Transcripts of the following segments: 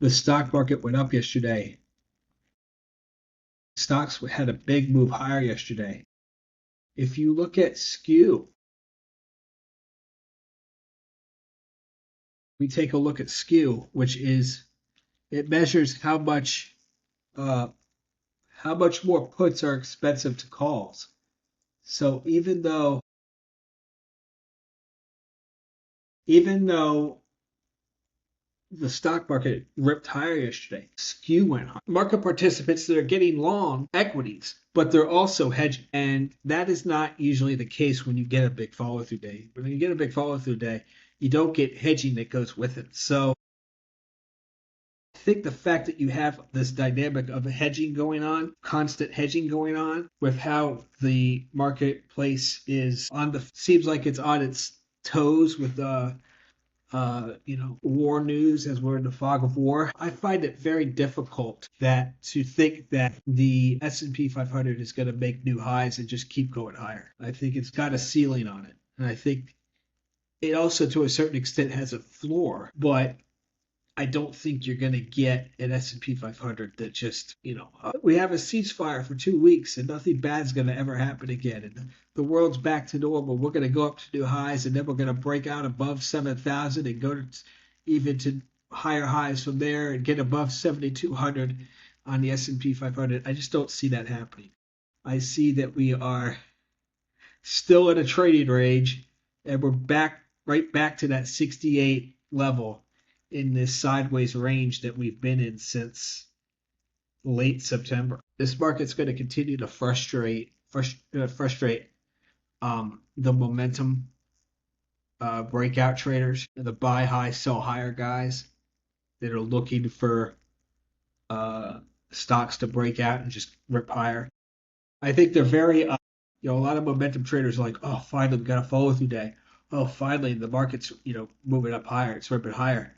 The stock market went up yesterday. Stocks had a big move higher yesterday. If you look at skew, we take a look at skew, which is it measures uh, how much more puts are expensive to calls. So even though the stock market ripped higher yesterday, skew went high. Market participants that are getting long equities, but they're also hedging. And that is not usually the case when you get a big follow through day. When you get a big follow through day, you don't get hedging that goes with it. So I think the fact that you have this dynamic of hedging going on, constant hedging going on, with how the marketplace is seems like it's on its toes with war news as we're in the fog of war. I find it very difficult to think that the S&P 500 is going to make new highs and just keep going higher. I think it's got a ceiling on it, and I think it also, to a certain extent, has a floor, but I don't think you're going to get an S&P 500 that just, we have a ceasefire for 2 weeks and nothing bad is going to ever happen again. And the world's back to normal. We're going to go up to new highs and then we're going to break out above 7,000 and go to even to higher highs from there and get above 7,200 on the S&P 500. I just don't see that happening. I see that we are still in a trading range and we're right back to that 68 level in this sideways range that we've been in since late September. This market's going to continue to frustrate the momentum breakout traders, the buy high, sell higher guys that are looking for uh, stocks to break out and just rip higher. I think they're very, a lot of momentum traders are like, oh, finally, we got a follow through day. Oh, finally, the market's, moving up higher. It's ripping higher.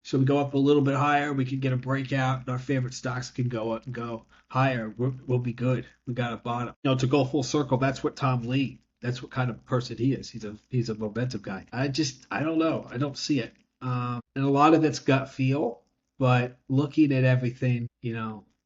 So we go up a little bit higher, we can get a breakout, and our favorite stocks can go up and go higher. We'll be good. We got a bottom. To go full circle, that's what Tom Lee. That's what kind of person he is. He's a momentum guy. I don't know. I don't see it. And a lot of it's gut feel, but looking at everything,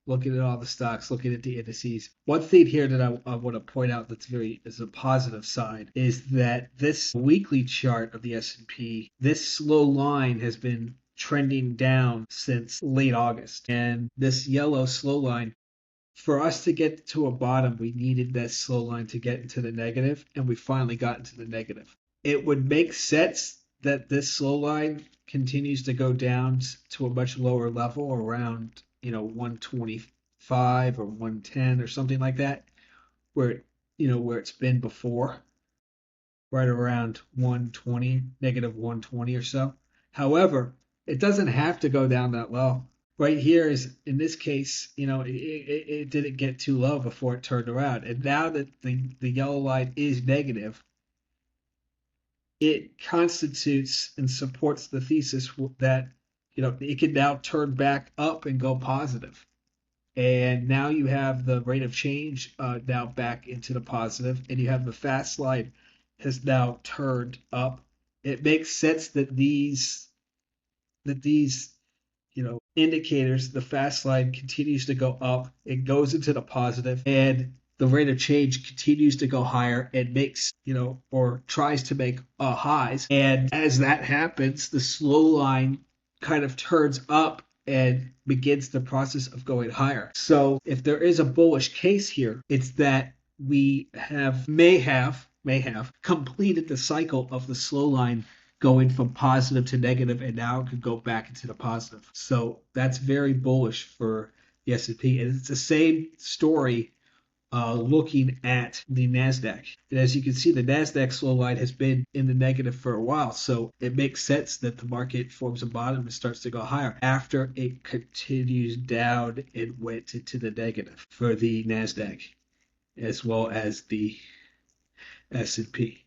looking at all the stocks, looking at the indices. One thing here that I want to point out is a positive side is that this weekly chart of the S&P, this slow line has been trending down since late August. And this yellow slow line, for us to get to a bottom, we needed that slow line to get into the negative, and we finally got into the negative. It would make sense that this slow line continues to go down to a much lower level around 125 or 110 or something like that, where it's been before, right around 120, negative 120 or so. However, it doesn't have to go down that low. Right here is, in this case, it didn't get too low before it turned around. And now that the yellow line is negative, it constitutes and supports the thesis that, it can now turn back up and go positive. And now you have the rate of change now back into the positive, and you have the fast line has now turned up. It makes sense that these indicators, the fast line continues to go up, it goes into the positive, and the rate of change continues to go higher and makes, or tries to make highs. And as that happens, the slow line kind of turns up and begins the process of going higher. So if there is a bullish case here, it's that we may have completed the cycle of the slow line going from positive to negative, and now it could go back into the positive. So that's very bullish for the S&P, and it's the same story looking at the NASDAQ. And as you can see, the NASDAQ slow line has been in the negative for a while, so it makes sense that the market forms a bottom and starts to go higher after it continues down and went into the negative for the NASDAQ as well as the S&P.